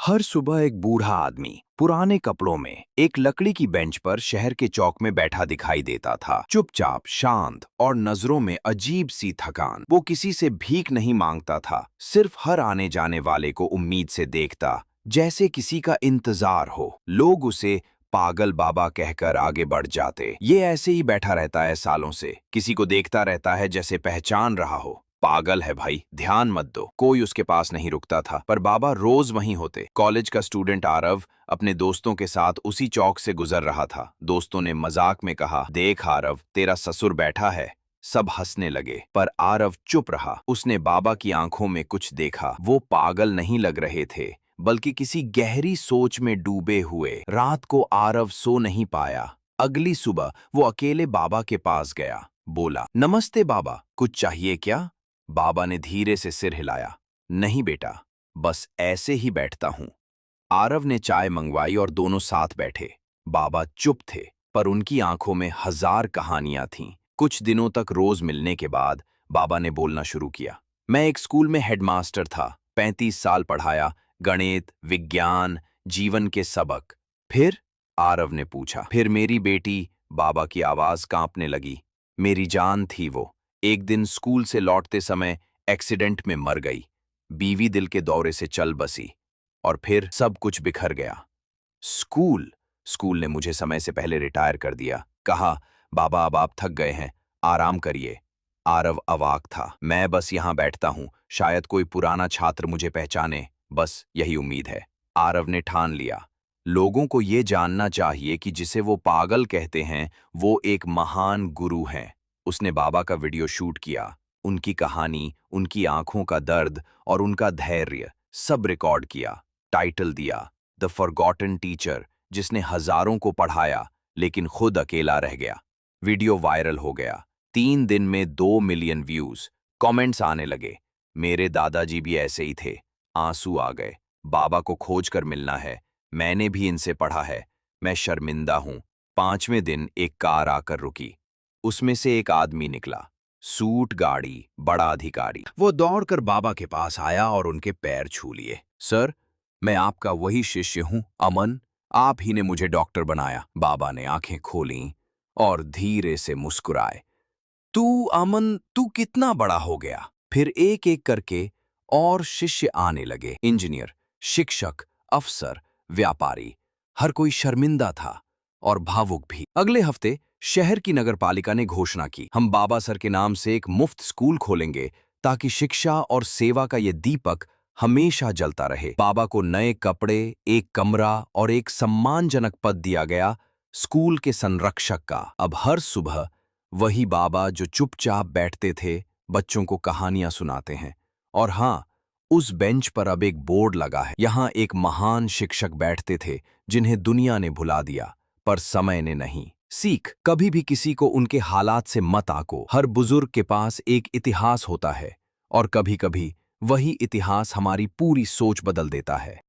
हर सुबह एक बूढ़ा आदमी पुराने कपड़ों में एक लकड़ी की बेंच पर शहर के चौक में बैठा दिखाई देता था। चुपचाप, शांत और नजरों में अजीब सी थकान। वो किसी से भीख नहीं मांगता था, सिर्फ हर आने जाने वाले को उम्मीद से देखता, जैसे किसी का इंतजार हो। लोग उसे पागल बाबा कहकर आगे बढ़ जाते। ये ऐसे ही बैठा रहता है सालों से, किसी को देखता रहता है जैसे पहचान रहा हो। पागल है भाई, ध्यान मत दो। कोई उसके पास नहीं रुकता था, पर बाबा रोज वहीं होते। कॉलेज का स्टूडेंट आरव अपने दोस्तों के साथ उसी चौक से गुजर रहा था। दोस्तों ने मजाक में कहा, देख आरव, तेरा ससुर बैठा है। सब हंसने लगे, पर आरव चुप रहा। उसने बाबा की आंखों में कुछ देखा। वो पागल नहीं लग रहे थे, बल्कि किसी गहरी सोच में डूबे हुए। रात को आरव सो नहीं पाया। अगली सुबह वो अकेले बाबा के पास गया। बोला, नमस्ते बाबा, कुछ चाहिए क्या? बाबा ने धीरे से सिर हिलाया। नहीं बेटा, बस ऐसे ही बैठता हूं। आरव ने चाय मंगवाई और दोनों साथ बैठे। बाबा चुप थे, पर उनकी आंखों में हजार कहानियां थीं। कुछ दिनों तक रोज मिलने के बाद बाबा ने बोलना शुरू किया। मैं एक स्कूल में हेडमास्टर था, 35 साल पढ़ाया, गणित, विज्ञान, जीवन के सबक। फिर? आरव ने पूछा। फिर मेरी बेटी। बाबा की आवाज कांपने लगी। मेरी जान थी वो। एक दिन स्कूल से लौटते समय एक्सीडेंट में मर गई। बीवी दिल के दौरे से चल बसी, और फिर सब कुछ बिखर गया। स्कूल स्कूल ने मुझे समय से पहले रिटायर कर दिया। कहा, बाबा अब आप थक गए हैं, आराम करिए। आरव अवाक था। मैं बस यहाँ बैठता हूँ, शायद कोई पुराना छात्र मुझे पहचाने, बस यही उम्मीद है। आरव ने ठान लिया, लोगों को ये जानना चाहिए कि जिसे वो पागल कहते हैं, वो एक महान गुरु हैं। उसने बाबा का वीडियो शूट किया। उनकी कहानी, उनकी आंखों का दर्द और उनका धैर्य सब रिकॉर्ड किया। टाइटल दिया, द फॉरगॉटन टीचर, जिसने हजारों को पढ़ाया लेकिन खुद अकेला रह गया। वीडियो वायरल हो गया। 3 दिन में 2 मिलियन व्यूज। कमेंट्स आने लगे, मेरे दादाजी भी ऐसे ही थे। आंसू आ गए। बाबा को खोज कर मिलना है, मैंने भी इनसे पढ़ा है, मैं शर्मिंदा हूं। 5वें दिन एक कार आकर रुकी। उसमें से एक आदमी निकला, सूट, गाड़ी, बड़ा अधिकारी। वो दौड़कर बाबा के पास आया और उनके पैर छू लिए। सर, मैं आपका वही शिष्य हूं, अमन। आप ही ने मुझे डॉक्टर बनाया। बाबा ने आंखें खोलीं और धीरे से मुस्कुराए। तू अमन, तू कितना बड़ा हो गया? फिर एक एक करके और शिष्य आने लगे। इंजीनियर, शिक्षक, अफसर, व्यापारी। हर कोई शर्मिंदा था और भावुक भी। अगले हफ्ते शहर की नगरपालिका ने घोषणा की, हम बाबा सर के नाम से एक मुफ्त स्कूल खोलेंगे, ताकि शिक्षा और सेवा का ये दीपक हमेशा जलता रहे। बाबा को नए कपड़े, एक कमरा और एक सम्मानजनक पद दिया गया, स्कूल के संरक्षक का। अब हर सुबह वही बाबा जो चुपचाप बैठते थे, बच्चों को कहानियां सुनाते हैं। और हाँ, उस बेंच पर अब एक बोर्ड लगा है। यहाँ एक महान शिक्षक बैठते थे, जिन्हें दुनिया ने भुला दिया, पर समय ने नहीं। सीख, कभी भी किसी को उनके हालात से मत आको। हर बुजुर्ग के पास एक इतिहास होता है, और कभी-कभी वही इतिहास हमारी पूरी सोच बदल देता है।